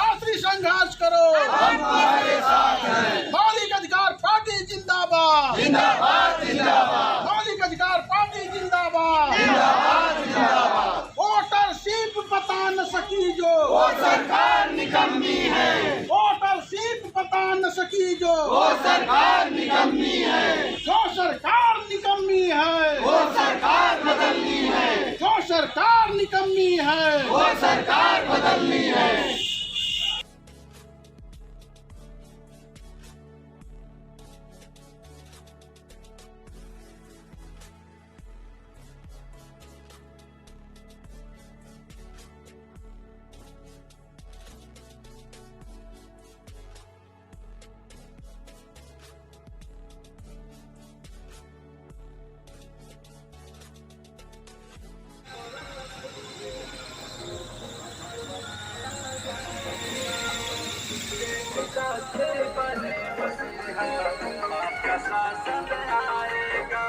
शास्त्री संघर्ष करो, हम तुम्हारे साथ हैं। मौलिक अधिकार पार्टी जिंदाबाद, जिंदाबाद जिंदाबाद, मौलिक अधिकार पार्टी जिंदाबाद, जिंदाबाद जिंदाबाद। वोटर सीट बता न सकी जो वो सरकार निकम्मी है, वोटर सीट बता न सकी जो वो सरकार निकम्मी है, जो सरकार निकम्मी है, वो सरकार बदलनी है, जो सरकार निकम्मी है। वो सरकार बदलनी है। आपका शासन आएगा,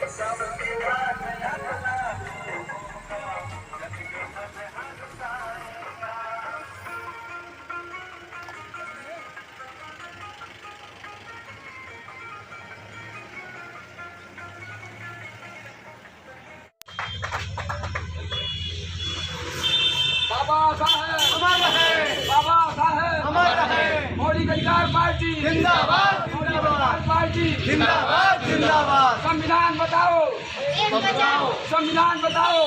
सबकी बात बाबा साहेब अमर रहे, बाबा साहेब अमर रहे। मौलिक अधिकार पार्टी जिंदाबाद मौलिक अधिकार पार्टी जिंदाबाद जिंदाबाद। संविधान बताओ, संविधान बताओ।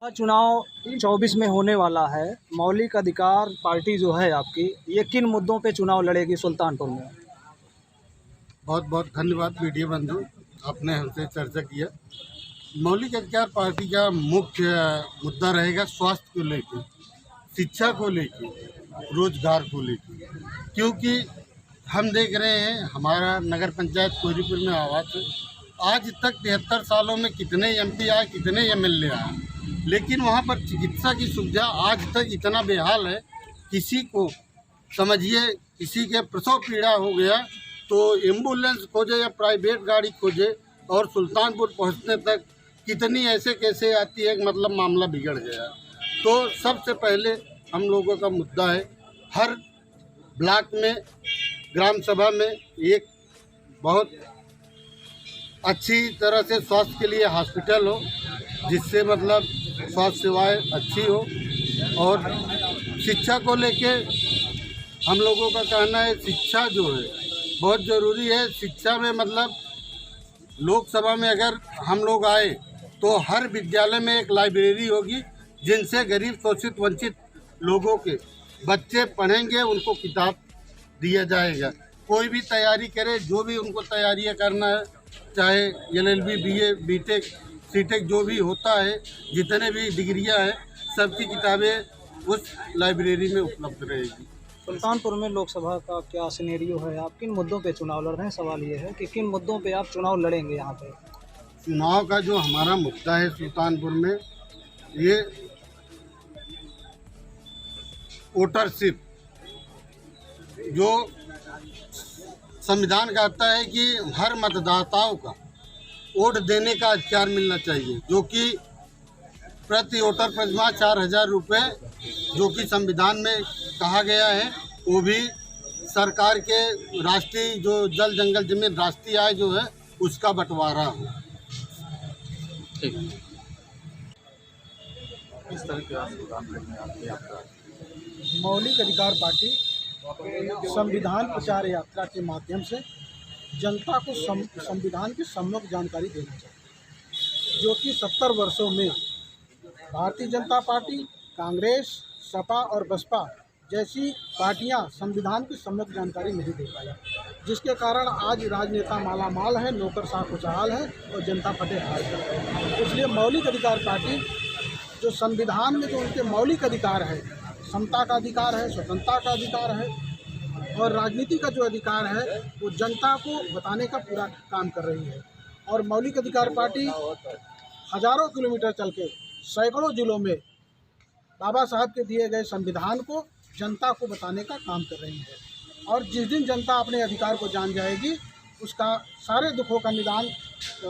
चुनाव 24 में होने वाला है। मौलिक अधिकार पार्टी जो है आपकी, ये किन मुद्दों पे चुनाव लड़ेगी सुल्तानपुर में? बहुत बहुत धन्यवाद मीडिया बंधु, आपने हमसे चर्चा किया। मौलिक अधिकार पार्टी का मुख्य मुद्दा रहेगा स्वास्थ्य को लेकर, शिक्षा को लेकर, रोजगार को लेकर। क्योंकि हम देख रहे हैं हमारा नगर पंचायत कोहरीपुर में आवास है, आज तक 73 सालों में कितने एमपी आए, कितने एमएलए आए, लेकिन वहाँ पर चिकित्सा की सुविधा आज तक इतना बेहाल है। किसी को समझिए, किसी के प्रसव पीड़ा हो गया तो एम्बुलेंस खोजे या प्राइवेट गाड़ी खोजे, और सुल्तानपुर पहुँचने तक कितनी ऐसे कैसे आती है, मतलब मामला बिगड़ गया। तो सबसे पहले हम लोगों का मुद्दा है, हर ब्लॉक में, ग्राम सभा में एक बहुत अच्छी तरह से स्वास्थ्य के लिए हॉस्पिटल हो, जिससे मतलब स्वास्थ्य सेवाएं अच्छी हो। और शिक्षा को लेके हम लोगों का कहना है, शिक्षा जो है बहुत ज़रूरी है। शिक्षा में मतलब लोकसभा में अगर हम लोग आए तो हर विद्यालय में एक लाइब्रेरी होगी, जिनसे गरीब शोषित वंचित लोगों के बच्चे पढ़ेंगे, उनको किताब दिया जाएगा। कोई भी तैयारी करे, जो भी उनको तैयारियां करना है, चाहे LLB, BA, BTech, CTech जो भी होता है, जितने भी डिग्रियां हैं, सबकी किताबें उस लाइब्रेरी में उपलब्ध रहेगी। सुल्तानपुर में लोकसभा का क्या सिनेरियो है? आप किन मुद्दों पे चुनाव लड़ रहे हैं? सवाल ये है कि किन मुद्दों पे आप चुनाव लड़ेंगे यहाँ पे? चुनाव का जो हमारा मुद्दा है सुल्तानपुर में, ये वोटरशिप, जो संविधान कहता है कि हर मतदाताओं का वोट देने का अधिकार मिलना चाहिए, जो कि प्रति वोटर प्रतिमाह 4000 रुपये जो कि संविधान में कहा गया है, वो भी सरकार के राष्ट्रीय जो जल जंगल जमीन राष्ट्रीय आय जो है उसका बंटवारा हो। इस तरह के मौलिक अधिकार पार्टी संविधान प्रचार यात्रा के माध्यम से जनता को संविधान की सम्यक जानकारी देना चाहिए, जो कि 70 वर्षों में भारतीय जनता पार्टी, कांग्रेस, सपा और बसपा जैसी पार्टियां संविधान की सम्यक जानकारी नहीं दे पाई, जिसके कारण आज राजनेता मालामाल है, नौकरशाह खुशहाल है और जनता फटे हाल है। इसलिए मौलिक अधिकार पार्टी जो संविधान में जो उनके मौलिक अधिकार है, समता का अधिकार है, स्वतंत्रता का अधिकार है और राजनीति का जो अधिकार है, वो जनता को बताने का पूरा काम कर रही है। और मौलिक अधिकार पार्टी हजारों किलोमीटर चल के सैकड़ों जिलों में बाबा साहब के दिए गए संविधान को जनता को बताने का काम कर रही है। और जिस दिन जनता अपने अधिकार को जान जाएगी उसका सारे दुखों का निदान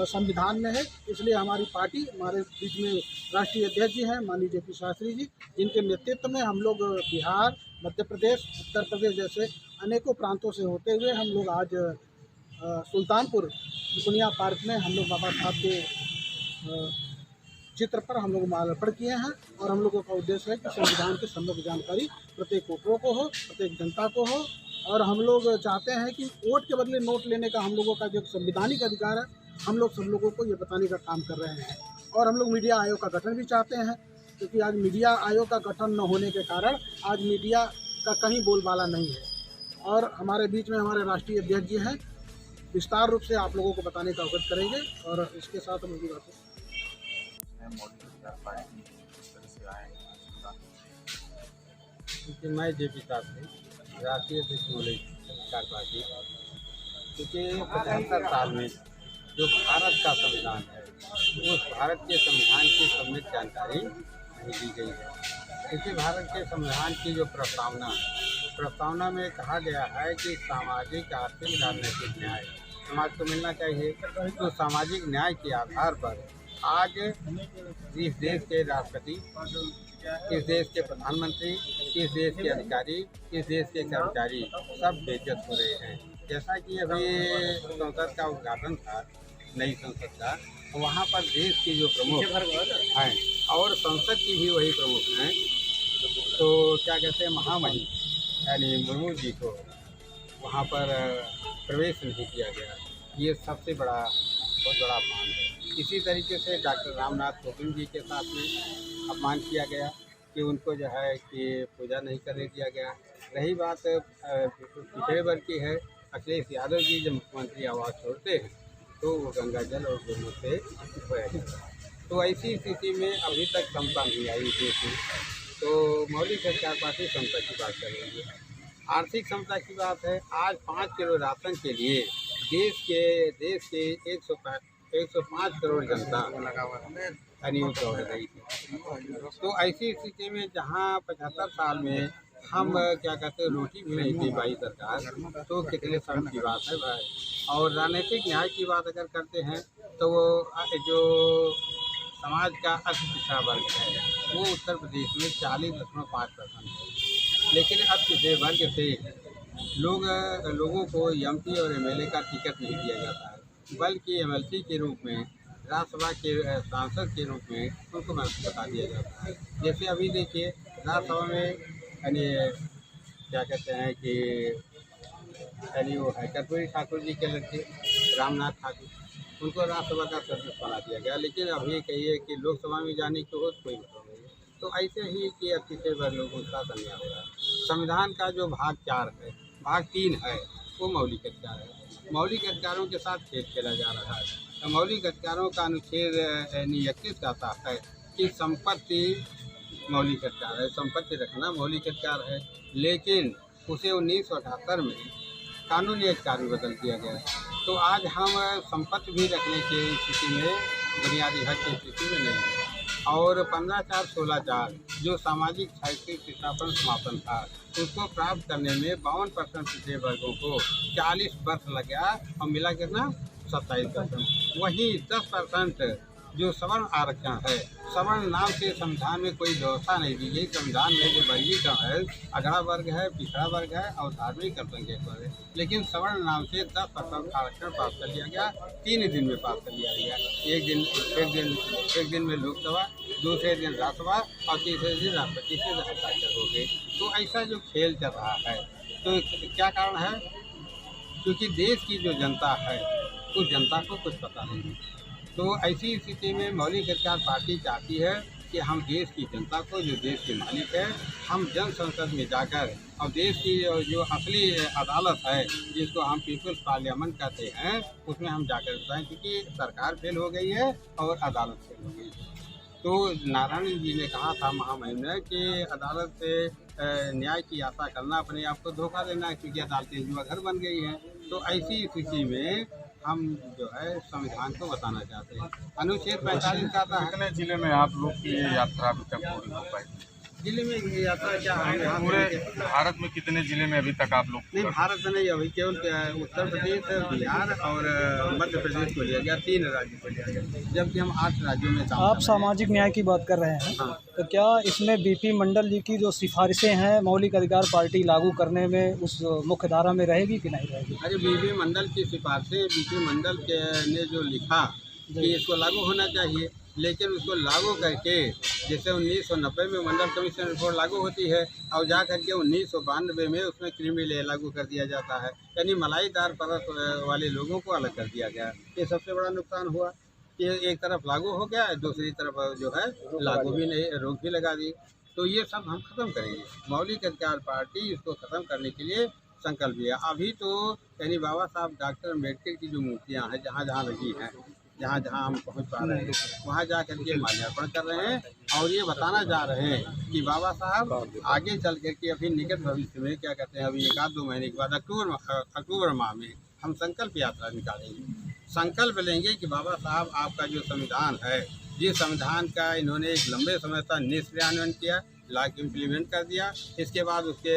संविधान में है। इसलिए हमारी पार्टी, हमारे बीच में राष्ट्रीय अध्यक्ष जी हैं माननीय JP शास्त्री जी, जिनके नेतृत्व में हम लोग बिहार, मध्य प्रदेश, उत्तर प्रदेश जैसे अनेकों प्रांतों से होते हुए हम लोग आज सुल्तानपुर दुनिया पार्क में हम लोग बाबा साहब के चित्र पर हम लोग माल्यार्पण किए हैं। और हम लोगों का उद्देश्य है कि संविधान की सम्यक जानकारी प्रत्येक वोटरों को हो, प्रत्येक जनता को हो। और हम लोग चाहते हैं कि वोट के बदले नोट लेने का हम लोगों का जो संवैधानिक अधिकार है, हम लोग सब लोगों को ये बताने का काम कर रहे हैं। और हम लोग मीडिया आयोग का गठन भी चाहते हैं, क्योंकि आज मीडिया आयोग का गठन न होने के कारण आज मीडिया का कहीं बोलबाला नहीं है। और हमारे बीच में हमारे राष्ट्रीय अध्यक्ष जी हैं, विस्तार रूप से आप लोगों को बताने का अवगत करेंगे। और इसके साथ हम लोग मौलिक अधिकार पार्टी किस तरह से आए हैं? क्योंकि मैं JP शास्त्री, राष्ट्रीय अध्यक्ष मौलिक अधिकार पार्टी, क्योंकि 75 साल में जो भारत का संविधान है उस भारत के संविधान की सम्यक जानकारी नहीं दी गई है। क्योंकि भारत के संविधान की जो प्रस्तावना में कहा गया है कि सामाजिक, आर्थिक, राजनीतिक न्याय समाज को मिलना चाहिए। तो सामाजिक न्याय के आधार पर आज इस देश के राष्ट्रपति, इस देश के प्रधानमंत्री, इस देश के अधिकारी, इस देश के कर्मचारी सब बेइज्जत हो रहे हैं। जैसा कि अभी संसद का उद्घाटन था, नई संसद का, वहाँ पर देश की जो प्रमुख हैं और संसद की भी वही प्रमुख हैं, तो क्या कहते हैं, महामहिम यानी मुर्मू जी को वहाँ पर प्रवेश नहीं किया गया। ये सबसे बहुत बड़ा अपमान है। इसी तरीके से डॉक्टर रामनाथ कोविंद जी के साथ में अपमान किया गया कि उनको जो है कि पूजा नहीं करने दिया गया। रही बात पिछड़े वर्ग की है, अखिलेश यादव जी जब मुख्यमंत्री आवास छोड़ते हैं तो वो गंगा जल और गोमूत्र से धोया जाता है। तो ऐसी स्थिति में अभी तक समता नहीं आई देश में। तो मौलिक अधिकार पार्टी समता की बात कर रही है। आर्थिक समता की बात है। आज 5 किलो राशन के लिए देश के 105 करोड़ जनता अनियुक्त हो रही थी। तो ऐसी स्थिति में जहाँ 75 साल में हम क्या कहते हैं रोटी भी नहीं दे पाई सरकार, तो कितने शर्म की बात है भाई। और राजनीतिक न्याय की बात अगर करते हैं तो वो जो समाज का अति पिछड़ा वर्ग है वो उत्तर प्रदेश में 40.5% है। लेकिन अब पिछड़े वर्ग से लोगों को MP और MLA का टिकट नहीं दिया जाता है, बल्कि MLC के रूप में, राज्यसभा के सांसद के रूप में उनको महत्व बता दिया जाता है। जैसे अभी देखिए राज्यसभा में यानी क्या कहते हैं कि यानी वो है कर्पूरी ठाकुर जी के लड़के रामनाथ ठाकुर, उनको राज्यसभा का सदस्य बना दिया गया। लेकिन अभी कहिए कि लोकसभा में जाने की हो कोई मतलब नहीं है। तो ऐसे ही कि अतिशय वर्ग लोगों का अन्याय हो रहा है। संविधान का जो भाग 4 है, भाग 3 है, वो मौलिक अधिकार है। मौलिक अधिकारों के साथ खेल खेला जा रहा है। तो मौलिक अधिकारों का अनुच्छेद 31 कहता है कि संपत्ति मौलिक अधिकार है, संपत्ति रखना मौलिक अधिकार है। लेकिन उसे 1978 में कानूनी अधिकार में बदल दिया गया। तो आज हम संपत्ति भी रखने की स्थिति में, बुनियादी हक की स्थिति में नहीं है। और 15/4/16 जो सामाजिक साहित्यिक पिछड़ापन समापन था उसको प्राप्त करने में 52% पिछड़े वर्गों को 40 वर्ष लग गया और मिला कितना 27%। वहीं 10% जो सवर्ण आरक्षण है, सवर्ण नाम से संविधान में कोई व्यवस्था नहीं दी गई। संविधान में जो वर्गीकरण है, अगड़ा वर्ग है, पिछड़ा वर्ग है और धार्मिक अल्पसंख्यक वर्ग है, लेकिन सवर्ण नाम से 10% आरक्षण पास कर लिया गया। 3 दिन में पास कर लिया गया। एक दिन में लोकसभा, दूसरे दिन राज्यसभा और तीसरे दिन राष्ट्रपति से हस्ताक्षर हो गए। तो ऐसा जो खेल चल रहा है, तो क्या कारण है? क्योंकि देश की जो जनता है उस जनता को कुछ पता नहीं है। तो ऐसी स्थिति में मौलिक अधिकार पार्टी चाहती है कि हम देश की जनता को, जो देश के मालिक है, हम जन संसद में जाकर और देश की जो असली अदालत है जिसको हम पीपल्स पार्लियामेंट कहते हैं, उसमें हम जाकर बताएं। क्योंकि सरकार फेल हो गई है और अदालत फेल हो गई है। तो नारायण जी ने कहा था महामहिम ने कि अदालत से न्याय की आशा करना अपने आप को धोखा देना है, क्योंकि अदालतें जुआ घर बन गई हैं। तो ऐसी स्थिति में हम जो है संविधान को बताना चाहते हैं। अनुच्छेद 45 का था। कितने जिले में आप लोग की ये यात्रा अभी तक पूरी हो पाई? दिल्ली में ये यात्रा क्या है पूरे भारत में कितने जिले में अभी तक आप लोग? नहीं, भारत में नहीं, अभी केवल उत्तर प्रदेश, बिहार और मध्य प्रदेश को लिया गया, 3 राज्यों को लिया गया, जबकि हम 8 राज्यों में काम आप कर रहे सामाजिक न्याय की बात कर रहे हैं, हाँ। तो क्या इसमें बीपी मंडल जी की जो सिफारिशें हैं मौलिक अधिकार पार्टी लागू करने में उस मुख्य धारा में रहेगी कि नहीं रहेगी? हैं। अरे बीपी मंडल की सिफारिशें, बीपी मंडल ने जो लिखा कि इसको लागू होना चाहिए, लेकिन उसको लागू करके जैसे 1990 में मंडल कमीशन रिपोर्ट लागू होती है और जा करके 1992 में उसमें क्रीमी लेयर लागू कर दिया जाता है, यानी मलाईदार परत वाले लोगों को अलग कर दिया गया। ये सबसे बड़ा नुकसान हुआ कि एक तरफ लागू हो गया, दूसरी तरफ जो है लागू भी नहीं, रोक भी लगा दी। तो ये सब हम खत्म करेंगे। मौलिक अधिकार पार्टी इसको ख़त्म करने के लिए संकल्प लिया। अभी तो यानी बाबा साहब डॉक्टर अम्बेडकर की जो मूर्तियाँ हैं जहाँ जहाँ लगी हैं, जहाँ जहाँ हम पहुँच पा रहे हैं, वहाँ जा कर के माल्यार्पण कर रहे हैं और ये बताना जा रहे हैं कि बाबा साहब आगे चल कर के अभी निकट भविष्य में क्या कहते हैं, अभी 1-2 महीने के बाद अक्टूबर माह में हम संकल्प यात्रा निकालेंगे। संकल्प लेंगे कि बाबा साहब आपका जो संविधान है, जिस संविधान का इन्होंने एक लंबे समय तक निष्क्रियान्वयन किया, लाइक इम्प्लीमेंट कर दिया, इसके बाद उसके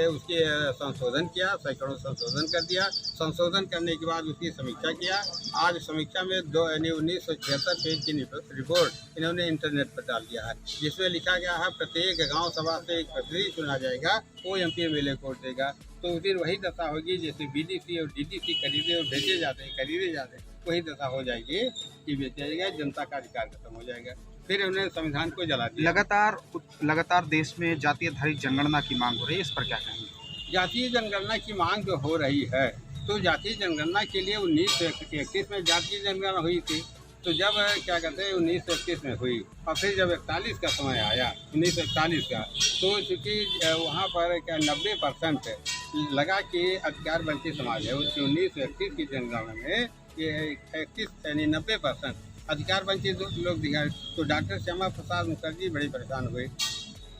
संशोधन किया, सैकड़ों संशोधन कर दिया, संशोधन करने के बाद उसकी समीक्षा किया। आज समीक्षा में 1976 पेज की रिपोर्ट इन्होंने इंटरनेट पर डाल दिया है, जिसमें लिखा गया है प्रत्येक गांव सभा से एक प्रतिनिधि चुना जाएगा, वो MP MLA कोड देगा। तो उस दिन वही दशा होगी जैसे BDC और DDC खरीदे और बेचे जाते हैं, खरीदे जाते हैं, वही दशा हो जाएगी कि बेचा जाएगा, जनता का अधिकार खत्म हो जाएगा। फिर उन्होंने संविधान को जला दिया। लगातार देश में जातीय आधारित जनगणना की मांग हो रही है, इस पर क्या कहेंगे? जातीय जनगणना की मांग जो हो रही है, तो जातीय जनगणना के लिए 1931 में जातीय जनगणना हुई थी। तो जब क्या कहते हैं 1931 में हुई और फिर जब 41 का समय आया 1941 का, तो चूँकि वहाँ पर क्या 90% लगा कि अधिकार वंचित समाज है, उसकी 1931 की जनगणना में ये 31 यानी 90% अधिकार वंचित लोग दिखाए। तो डॉक्टर श्यामा प्रसाद मुखर्जी बड़े परेशान हुए,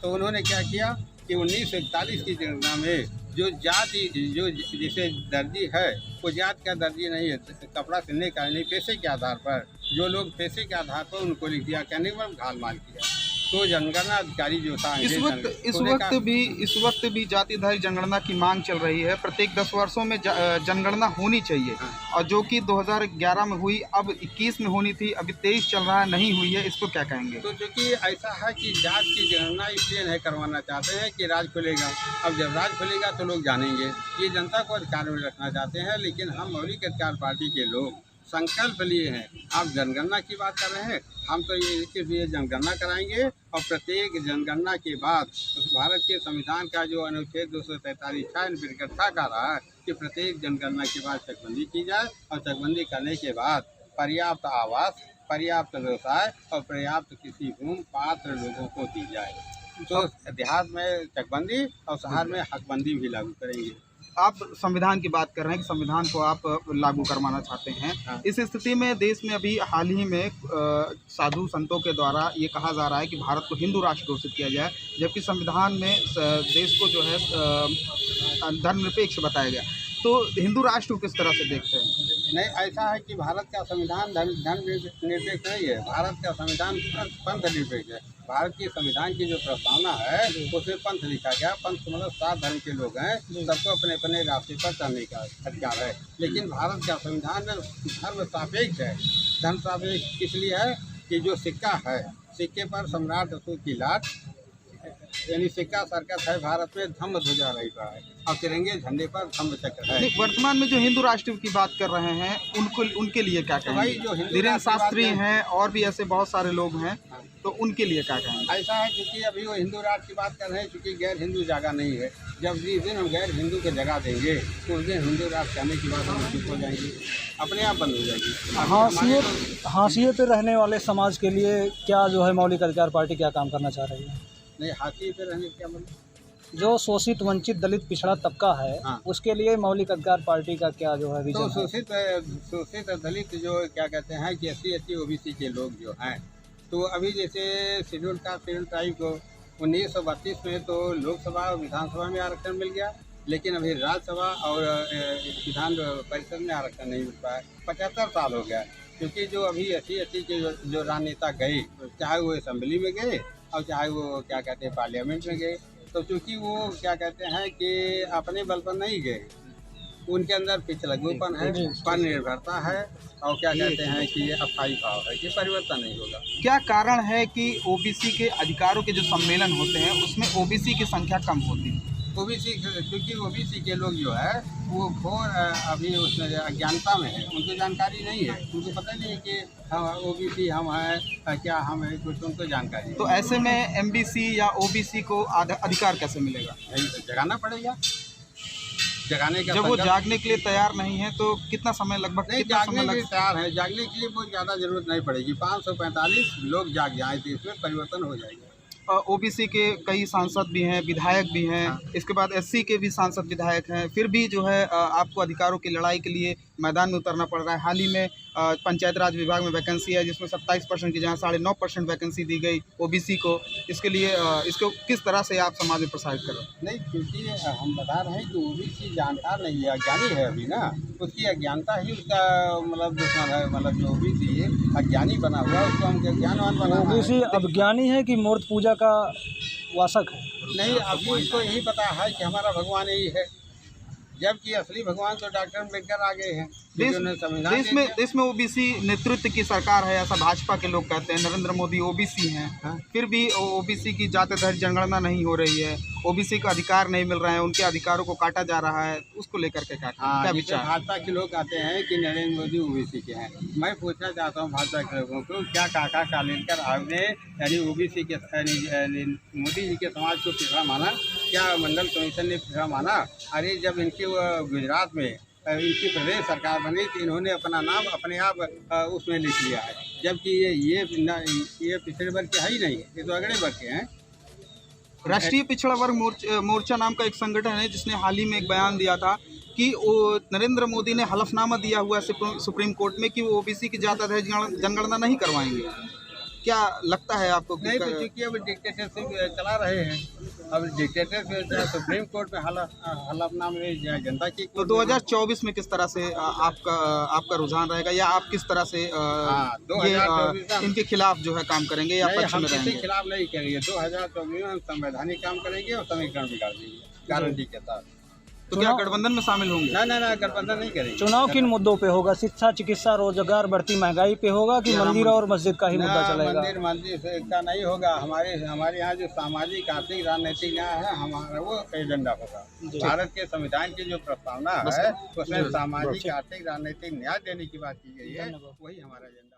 तो उन्होंने क्या किया कि 1941 की जनगणना में जो जाति जो जिसे दर्जी है वो जात का दर्जी नहीं है, कपड़ा सिलने का नहीं, पैसे के आधार पर जो लोग पैसे के आधार पर उनको लिख दिया, कहने पर घाल माल किया। तो जनगणना अधिकारी जो था इस वक्त भी जातीय आधारित जनगणना की मांग चल रही है। प्रत्येक 10 वर्षों में जनगणना होनी चाहिए, और जो कि 2011 में हुई, अब 21 में होनी थी, अभी 23 चल रहा है, नहीं हुई है, इसको क्या कहेंगे? तो चूँकि ऐसा है कि जात की जनगणना इसलिए नहीं करवाना चाहते हैं कि राज खुलेगा। अब जब राज खुलेगा तो लोग जानेंगे, ये जनता को अधिकार में रखना चाहते हैं। लेकिन हम मौलिक अधिकार पार्टी के लोग संकल्प लिए हैं। आप जनगणना की बात कर रहे हैं, हम तो ये जनगणना कराएंगे और प्रत्येक जनगणना के बाद भारत के संविधान का जो अनुच्छेद 243 कहा रहा है कि प्रत्येक जनगणना के बाद चकबंदी की जाए और चकबंदी करने के बाद पर्याप्त आवास, पर्याप्त व्यवसाय और पर्याप्त कृषि भूमि पात्र लोगों को दी जाए। तो देहात में चकबंदी और शहर में हकबंदी भी लागू करेंगे। आप संविधान की बात कर रहे हैं कि संविधान को आप लागू करवाना चाहते हैं। हाँ। इस स्थिति में देश में अभी हाल ही में साधु संतों के द्वारा ये कहा जा रहा है कि भारत को हिंदू राष्ट्र घोषित किया जाए, जबकि संविधान में देश को जो है धर्मनिरपेक्ष बताया गया। तो हिंदू राष्ट्र को किस तरह से देखते हैं? नहीं, ऐसा है कि भारत का संविधान धर्मनिरपेक्ष नहीं है, भारत का संविधान पंथ निरपेक्ष है। भारत की संविधान की जो प्रस्तावना है उसमें पंथ लिखा गया। पंथ मतलब 7 धर्म के लोग हैं, सबको अपने अपने रास्ते पर चलने का अधिकार है। लेकिन भारत का संविधान धर्म सापेक्ष है। धर्म सापेक्ष इसलिए है कि जो सिक्का है, सिक्के पर सम्राट अशोक की लाट यानी सिक्का सर्कस है, भारत में धम्म ध्वजा रही है और तिरंगे झंडे पर धम्म चक्र है। वर्तमान में जो हिंदू राष्ट्र की बात कर रहे हैं उनके लिए क्या कहेंगे? भाई जो धीरेन्द्र शास्त्री हैं और भी ऐसे बहुत सारे लोग हैं, तो उनके लिए क्या कहेंगे? ऐसा है क्योंकि अभी वो हिंदू राष्ट्र की बात कर रहे हैं, क्योंकि गैर हिंदू जगह नहीं है। जब जिस दिन हम गैर हिंदू को जगह देंगे तो उस दिन हिंदू राष्ट्र कहने की बात हम चुप हो जाएंगे, अपने आप बंद हो जाएगी। हाशिए पे रहने वाले समाज के लिए क्या जो है मौलिक अधिकार पार्टी क्या काम करना चाह रही है? नहीं, हाशिए पे रहने क्या मतलब, जो शोषित वंचित दलित पिछड़ा तबका है, हाँ। उसके लिए मौलिक अधिकार पार्टी का क्या जो है तो विजन है? शोषित दलित जो क्या कहते हैं कि SC OBC के लोग जो हैं, तो अभी जैसे शेड्यूल कास्ट शेड्यूल ट्राइब को 1932 में तो लोकसभा और विधानसभा में आरक्षण मिल गया, लेकिन अभी राज्यसभा और विधान परिषद में आरक्षण नहीं मिल पाया। 75 साल हो गया, क्योंकि जो अभी SC के जो राजनेता गए, चाहे वो असेंबली में गए और चाहे वो क्या कहते हैं पार्लियामेंट में गए, तो चूँकि वो क्या कहते हैं कि अपने बल पर नहीं गए, उनके अंदर पिछलग्गूपन है, पर निर्भरता है, और क्या कहते हैं कि ये अस्थायी भाव है, कि परिवर्तन नहीं होगा। क्या कारण है कि ओबीसी के अधिकारों के जो सम्मेलन होते हैं उसमें ओबीसी की संख्या कम होती है? ओबीसी क्योंकि ओबीसी के लोग जो है वो घोर अभी उसमें अज्ञानता में है, उनको जानकारी नहीं है, उनको पता नहीं है कि हम ओबीसी हम हैं, क्या हम है, कुछ उनको जानकारी तो ऐसे में एमबीसी या ओबीसी को अधिकार कैसे मिलेगा? नहीं, जगाना पड़ेगा। जगाने का जब वो जागने के लिए तैयार नहीं है तो कितना समय लगभग नहीं, कितना समय जागने के लिए लग तैयार है, जागने के लिए बहुत ज़्यादा जरूरत नहीं पड़ेगी, 545 लोग जाग जाए तो इसमें परिवर्तन हो जाएगा। ओबीसी के कई सांसद भी हैं, विधायक भी हैं, इसके बाद एससी के भी सांसद विधायक हैं, फिर भी जो है आपको अधिकारों की लड़ाई के लिए मैदान में उतरना पड़ रहा है। हाल ही में पंचायत राज विभाग में वैकेंसी है जिसमें 27% की जहाँ 9.5% वैकेंसी दी गई ओबीसी को। इसके लिए इसको किस तरह से आप समाज में प्रसारित कर रहे हैं? नहीं, क्योंकि हम बता रहे हैं कि ओबीसी जानकार नहीं है, अज्ञानी है अभी ना, उसकी अज्ञानता ही उसका मतलब दुश्मन है, मतलब जो ओबीसी अज्ञानी बना हुआ है उसको हम ज्ञानवान बना। ओबीसी अज्ञानी है कि मूर्त पूजा का वासक है? नहीं, अभी उसको यही पता है कि हमारा भगवान यही है, जबकि असली भगवान तो डॉक्टर अम्बेडकर आ गए हैं। देश में ओबीसी नेतृत्व की सरकार है ऐसा भाजपा के लोग कहते हैं। नरेंद्र मोदी ओबीसी हैं, फिर भी ओबीसी की जातिगत जनगणना नहीं हो रही है, ओबीसी का अधिकार नहीं मिल रहा है, उनके अधिकारों को काटा जा रहा है, उसको लेकर के क्या विचार? भाजपा के लोग कहते हैं कि नरेंद्र मोदी ओबीसी के हैं। मैं पूछना चाहता हूँ भाजपा के लोगों को, क्या काका कालेलकर आपने यानी ओबीसी के मोदी जी के समाज को पिछड़ा माना? क्या मंडल कमीशन ने पिछड़ा माना? अरे जब इनके गुजरात में इनकी प्रदेश सरकार बनी तो इन्होंने अपना नाम अपने आप उसमें लिख लिया है, जबकि ये पिछड़े वर्ग के है ही नहीं, ये तो अगड़े वर्ग के हैं। राष्ट्रीय पिछड़ा वर्ग मोर्चा नाम का एक संगठन है जिसने हाल ही में एक बयान दिया था कि नरेंद्र मोदी ने हलफनामा दिया हुआ है सुप्रीम कोर्ट में कि वो ओबीसी की जाति जनगणना नहीं करवाएंगे। क्या लगता है आपको? नहीं, तो क्योंकि अब डिक्टेटरशिप चला रहे हैं, अब डिक्टेटरशिप सुप्रीम कोर्ट में हलफनामे जनता की। तो 2024 में किस तरह से आपका रुझान रहेगा, या आप किस तरह से इनके खिलाफ जो है काम करेंगे या पक्ष में रहेंगे? खिलाफ नहीं करेंगे, 2024 में हम संवैधानिक काम करेंगे और समीकरण बिगाड़ देंगे गारंटी के साथ। तो क्या गठबंधन में शामिल होंगे? ना, गठबंधन नहीं करेंगे। चुनाव किन मुद्दों पे होगा? शिक्षा, चिकित्सा, रोजगार, बढ़ती महंगाई पे होगा कि मंदिर और मस्जिद का ही मुद्दा चलेगा? मंदिर का नहीं होगा, हमारे यहाँ जो सामाजिक, आर्थिक, राजनीतिक न्याय है हमारा वो एजेंडा होगा। भारत के संविधान की जो प्रस्तावना है उसमें सामाजिक, आर्थिक, राजनीतिक न्याय देने की बात की गई है, वही हमारा एजेंडा।